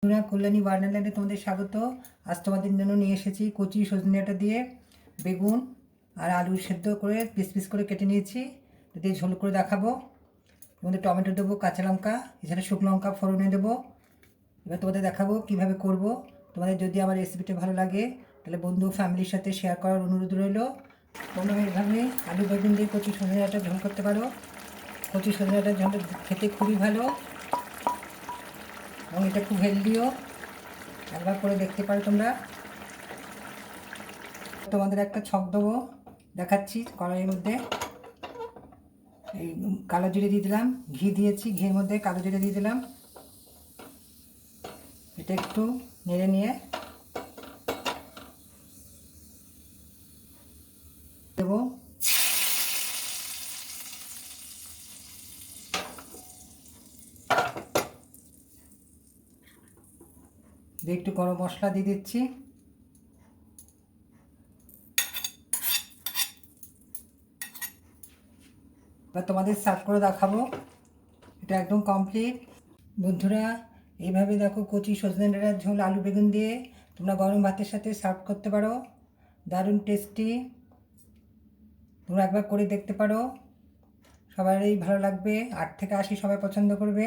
বন্ধুরা, কল্যাণী ওয়ান্ডারল্যান্ডে তোমাদের স্বাগত। আজ তোমাদের জন্য নিয়ে এসেছি কচি সজনে ডাঁটা দিয়ে বেগুন আর আলু সেদ্ধ করে পিস পিস করে কেটে নিয়েছি, দিয়ে ঝোল করে দেখাবো। তোমাদের টমেটো দেবো, কাঁচা লঙ্কা, এছাড়া শুকনো লঙ্কা ফোড়নে দেবো। এবার তোমাদের দেখাবো কিভাবে করব। তোমাদের যদি আমার রেসিপিটা ভালো লাগে তাহলে বন্ধু ফ্যামিলির সাথে শেয়ার করার অনুরোধ রইল। তোমরা এইভাবে আলু বেগুন দিয়ে কচি সজনে ডাঁটা ঝোল করতে পারো। কচি সজনে ডাঁটা ঝোল খেতে খুবই ভালো এবং এটা খুব হেলদিও। একবার করে দেখতে পারো তোমরা। তোমাদের একটা ছক দেবো, দেখাচ্ছি। কড়াইয়ের মধ্যে এই কালো জিরে দিয়ে দিলাম, ঘি দিয়েছি, ঘির মধ্যে কালো জিরে দিয়ে দিলাম। এটা একটু নেড়ে নিয়ে দেবো দিয়ে একটু গরম মশলা দিয়ে দিচ্ছি। এবার তোমাদের সার্ভ করে দেখাবো। এটা একদম কমপ্লিট। বন্ধুরা, এইভাবে দেখো কচি সজনে ডাঁটার ঝোল আলু বেগুন দিয়ে তোমরা গরম ভাতের সাথে সার্ভ করতে পারো। দারুণ টেস্টি। তোমরা একবার করে দেখতে পারো, সবারই ভালো লাগবে। 8 থেকে 80 সবাই পছন্দ করবে।